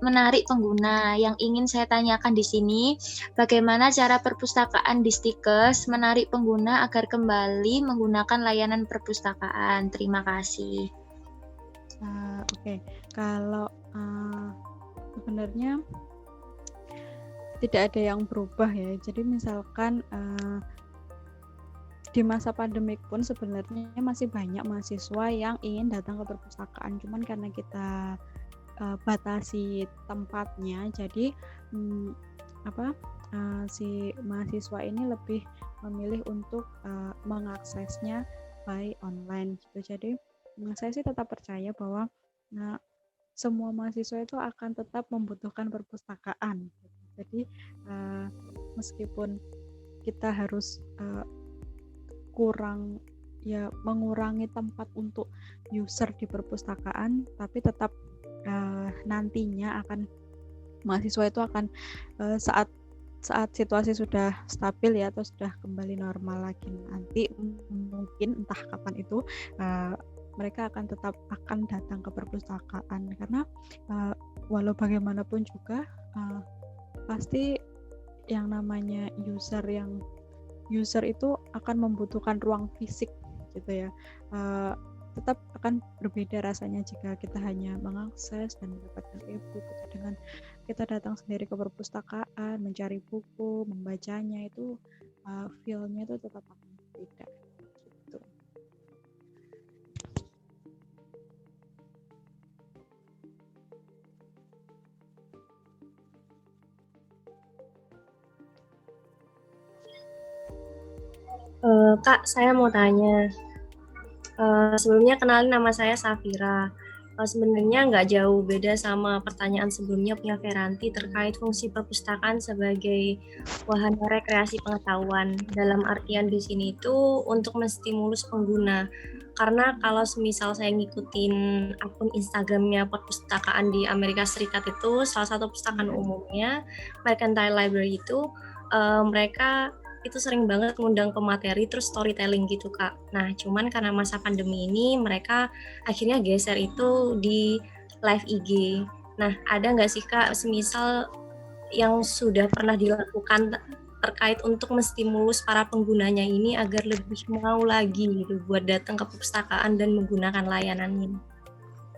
menarik pengguna. Yang ingin saya tanyakan di sini, bagaimana cara perpustakaan di Stikes menarik pengguna agar kembali menggunakan layanan perpustakaan? Terima kasih. Oke. Kalau sebenarnya tidak ada yang berubah ya. Jadi misalkan di masa pandemik pun sebenarnya masih banyak mahasiswa yang ingin datang ke perpustakaan, cuman karena kita batasi tempatnya, jadi si mahasiswa ini lebih memilih untuk mengaksesnya by online gitu. Jadi saya sih tetap percaya bahwa semua mahasiswa itu akan tetap membutuhkan perpustakaan. Jadi meskipun kita harus mengurangi tempat untuk user di perpustakaan, tapi tetap nantinya mahasiswa itu akan saat situasi sudah stabil ya atau sudah kembali normal lagi nanti, mungkin entah kapan itu mereka tetap akan datang ke perpustakaan karena walau bagaimanapun juga pasti yang namanya user itu akan membutuhkan ruang fisik gitu ya. Tetap akan berbeda rasanya jika kita hanya mengakses dan mendapatkan e-book gitu, dengan kita datang sendiri ke perpustakaan, mencari buku, membacanya, itu feel-nya itu tetap akan berbeda gitu. Kak, saya mau tanya. Sebelumnya kenalin, nama saya Safira. Sebenarnya nggak jauh beda sama pertanyaan sebelumnya punya Feranti terkait fungsi perpustakaan sebagai wahana rekreasi pengetahuan. Dalam artian di sini itu untuk menstimulus pengguna. Karena kalau semisal saya ngikutin akun Instagramnya perpustakaan di Amerika Serikat itu, salah satu perpustakaan umumnya, Mercantile Library itu, mereka itu sering banget ngundang pemateri terus storytelling gitu Kak. Nah cuman karena masa pandemi ini mereka akhirnya geser itu di live IG. Nah ada nggak sih Kak semisal yang sudah pernah dilakukan terkait untuk menstimulus para penggunanya ini agar lebih mau lagi gitu buat datang ke perpustakaan dan menggunakan layanan ini?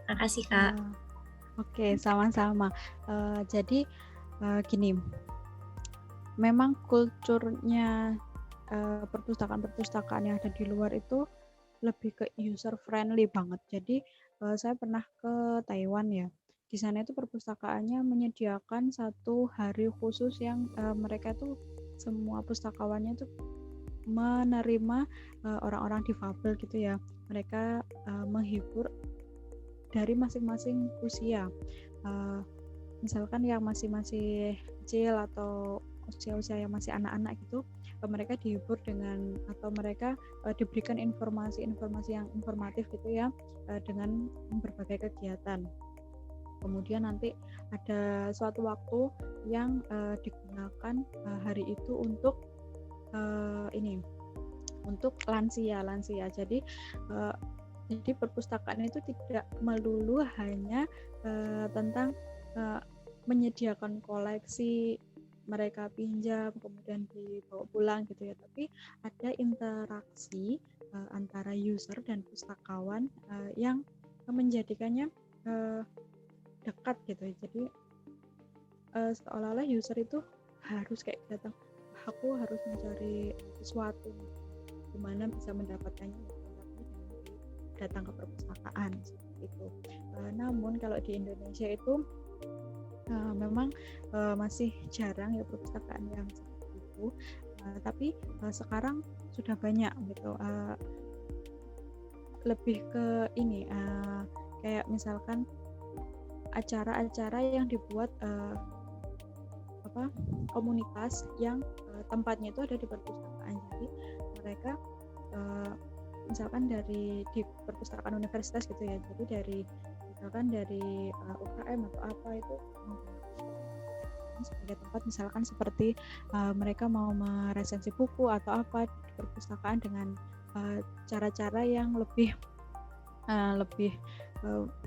Makasih Kak. Oke, sama-sama. Jadi gini, memang kulturnya perpustakaan-perpustakaan yang ada di luar itu lebih ke user friendly banget. Jadi saya pernah ke Taiwan ya. Di sana itu perpustakaannya menyediakan satu hari khusus yang mereka tuh semua pustakawannya tuh menerima orang-orang difabel gitu ya. Mereka menghibur dari masing-masing usia. Misalkan yang masih kecil atau usia-usia yang masih anak-anak gitu, mereka dihibur dengan atau mereka diberikan informasi-informasi yang informatif gitu ya, dengan berbagai kegiatan. Kemudian nanti ada suatu waktu yang digunakan hari itu untuk untuk lansia. Jadi perpustakaan itu tidak melulu hanya tentang menyediakan koleksi mereka pinjam kemudian dibawa pulang gitu ya, tapi ada interaksi antara user dan pustakawan yang menjadikannya dekat gitu ya. Jadi seolah-olah user itu harus kayak datang, aku harus mencari sesuatu gimana bisa mendapatkannya, datang ke perpustakaan seperti itu. Namun kalau di Indonesia itu memang masih jarang ya perpustakaan yang seperti itu, tapi sekarang sudah banyak gitu. Lebih ke ini kayak misalkan acara-acara yang dibuat komunitas yang tempatnya itu ada di perpustakaan. Jadi mereka misalkan di perpustakaan universitas gitu ya, jadi misalkan dari UKM atau apa itu sebagai tempat misalkan seperti mereka mau meresensi buku atau apa di perpustakaan dengan cara-cara yang lebih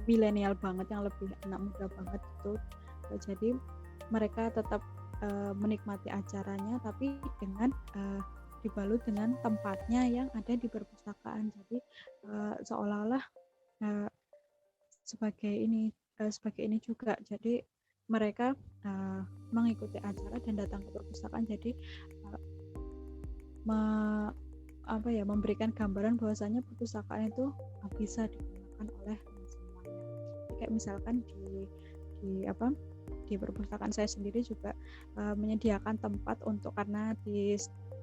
milenial banget, yang lebih anak muda banget gitu. Jadi mereka tetap menikmati acaranya tapi dengan dibalut dengan tempatnya yang ada di perpustakaan. Jadi seolah-olah sebagai ini juga, jadi mereka mengikuti acara dan datang ke perpustakaan, jadi memberikan gambaran bahwasanya perpustakaan itu bisa digunakan oleh semuanya. Kayak misalkan di perpustakaan saya sendiri juga menyediakan tempat untuk, karena di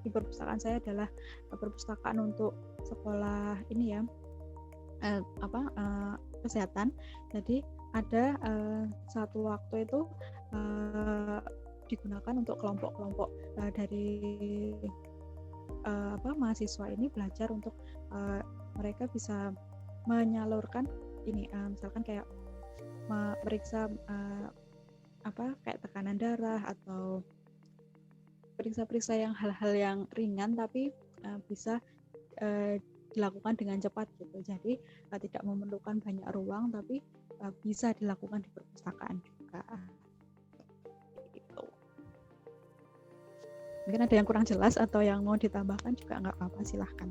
perpustakaan saya adalah perpustakaan untuk sekolah ini ya kesehatan. Jadi ada satu waktu itu digunakan untuk kelompok-kelompok dari mahasiswa ini belajar untuk mereka bisa menyalurkan ini misalkan kayak meriksa kayak tekanan darah atau periksa-periksa yang hal-hal yang ringan tapi bisa dilakukan dengan cepat gitu. Jadi tidak memerlukan banyak ruang tapi bisa dilakukan di perpustakaan juga. Gitu. Mungkin ada yang kurang jelas atau yang mau ditambahkan juga nggak apa-apa, silahkan.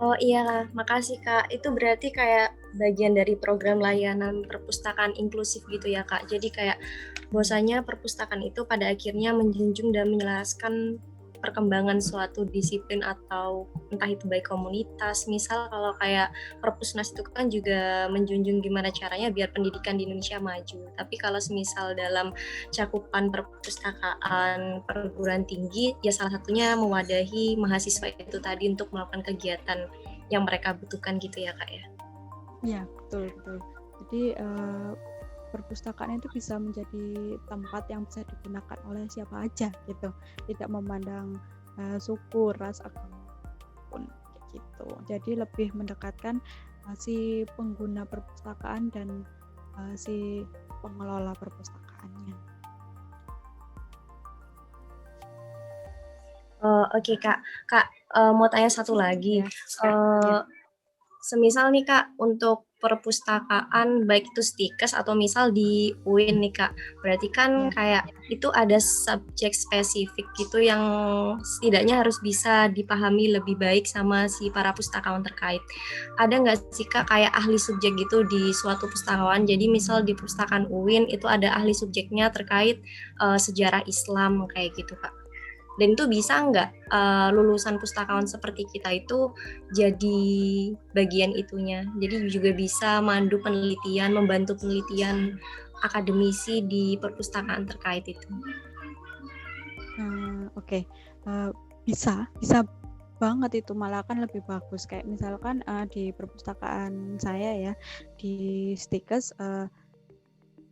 Oh iya Kak, makasih Kak. Itu berarti kayak bagian dari program layanan perpustakaan inklusif gitu ya Kak. Jadi kayak bahwasanya perpustakaan itu pada akhirnya menjunjung dan menjelaskan perkembangan suatu disiplin atau entah itu baik komunitas. Misal kalau kayak Perpusnas itu kan juga menjunjung gimana caranya biar pendidikan di Indonesia maju. Tapi kalau semisal dalam cakupan perpustakaan perguruan tinggi, ya salah satunya mewadahi mahasiswa itu tadi untuk melakukan kegiatan yang mereka butuhkan gitu ya Kak ya. Iya, betul. Jadi perpustakaan itu bisa menjadi tempat yang bisa digunakan oleh siapa aja gitu, tidak memandang suku, ras, agama pun gitu. Jadi lebih mendekatkan si pengguna perpustakaan dan si pengelola perpustakaannya. Oke Kak, mau tanya satu lagi. Semisal nih Kak, untuk perpustakaan baik itu Stikes atau misal di UIN nih Kak, berarti kan kayak itu ada subjek spesifik gitu yang setidaknya harus bisa dipahami lebih baik sama si para pustakawan terkait. Ada nggak sih Kak kayak ahli subjek gitu di suatu pustakawan? Jadi misal di perpustakaan UIN itu ada ahli subjeknya terkait sejarah Islam kayak gitu Kak. Dan itu bisa nggak lulusan pustakawan seperti kita itu jadi bagian itunya. Jadi juga bisa mandu penelitian, membantu penelitian akademisi di perpustakaan terkait itu. Oke. Bisa banget itu, malah kan lebih bagus. Kayak misalkan di perpustakaan saya ya, di Stikes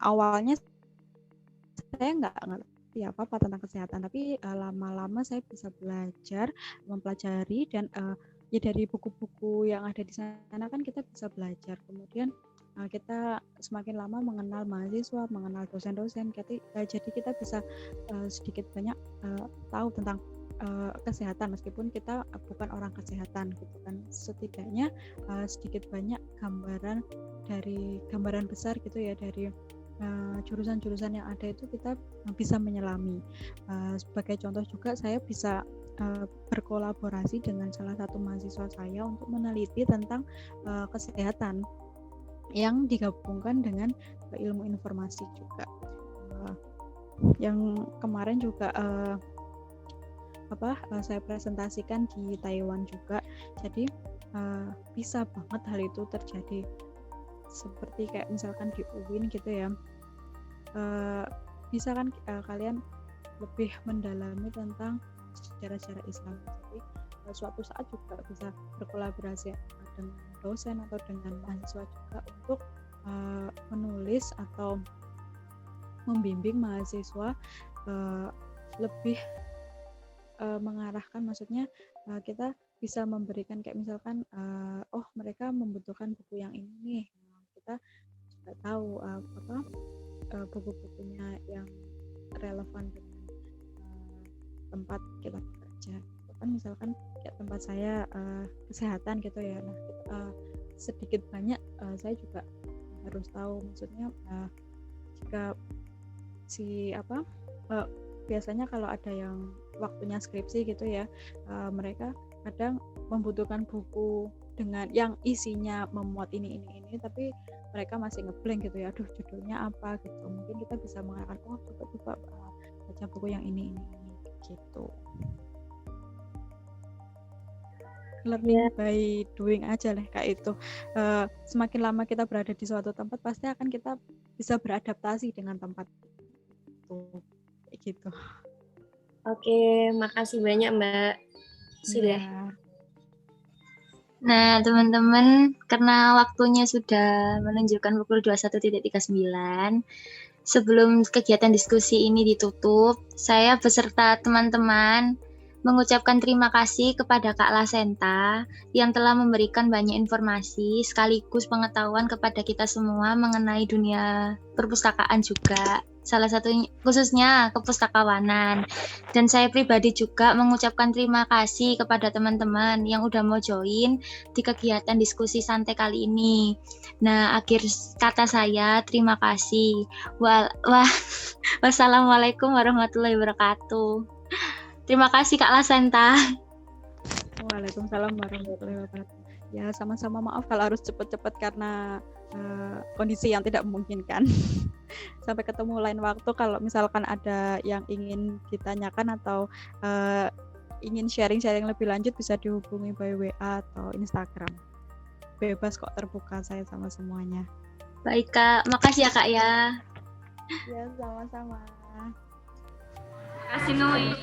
awalnya saya nggak ngerti apa tentang kesehatan, tapi lama-lama saya bisa belajar, mempelajari, dan ya dari buku-buku yang ada di sana kan kita bisa belajar. Kemudian kita semakin lama mengenal mahasiswa, mengenal dosen-dosen, jadi kita bisa sedikit banyak tahu tentang kesehatan meskipun kita bukan orang kesehatan gitu kan. Setidaknya sedikit banyak gambaran besar gitu ya dari jurusan-jurusan yang ada itu kita bisa menyelami. Sebagai contoh juga saya bisa berkolaborasi dengan salah satu mahasiswa saya untuk meneliti tentang kesehatan yang digabungkan dengan ilmu informasi juga. Yang kemarin juga saya presentasikan di Taiwan juga. Jadi bisa banget hal itu terjadi. Seperti kayak misalkan di UIN gitu ya. Bisa kan kalian lebih mendalami tentang sejarah-sejarah Islam. Jadi suatu saat juga bisa berkolaborasi dengan dosen atau dengan mahasiswa juga untuk menulis atau membimbing mahasiswa lebih mengarahkan, maksudnya kita bisa memberikan kayak misalkan mereka membutuhkan buku yang ini nih, kita juga tahu buku-bukunya yang relevan dengan tempat kita bekerja. Kan misalkan kayak tempat saya kesehatan gitu ya, nah sedikit banyak saya juga harus tahu, maksudnya jika biasanya kalau ada yang waktunya skripsi gitu ya, mereka kadang membutuhkan buku dengan yang isinya memuat ini, tapi mereka masih ngeblank gitu ya, aduh judulnya apa gitu. Mungkin kita bisa mengarahkan, coba baca buku yang ini gitu. Learning by doing aja lah kayak itu. Semakin lama kita berada di suatu tempat, pasti akan kita bisa beradaptasi dengan tempat itu kayak gitu. Oke, makasih banyak Mbak. Sudah. Ya. Nah, teman-teman, karena waktunya sudah menunjukkan pukul 21.39, sebelum kegiatan diskusi ini ditutup, saya beserta teman-teman mengucapkan terima kasih kepada Kak Lasenta yang telah memberikan banyak informasi sekaligus pengetahuan kepada kita semua mengenai dunia perpustakaan juga, salah satunya khususnya kepustakawanan. Dan saya pribadi juga mengucapkan terima kasih kepada teman-teman yang udah mau join di kegiatan diskusi santai kali ini. Nah, akhir kata saya terima kasih. Wassalamualaikum warahmatullahi wabarakatuh. Terima kasih Kak Lasenta. Waalaikumsalam warahmatullahi wabarakatuh. Ya, sama-sama maaf kalau harus cepat-cepat karena kondisi yang tidak memungkinkan. Sampai ketemu lain waktu. Kalau misalkan ada yang ingin ditanyakan atau ingin sharing-sharing lebih lanjut, bisa dihubungi by WA atau Instagram. Bebas kok, terbuka saya sama semuanya. Baik Kak, makasih ya Kak ya. Ya, sama-sama. Kasih Nui.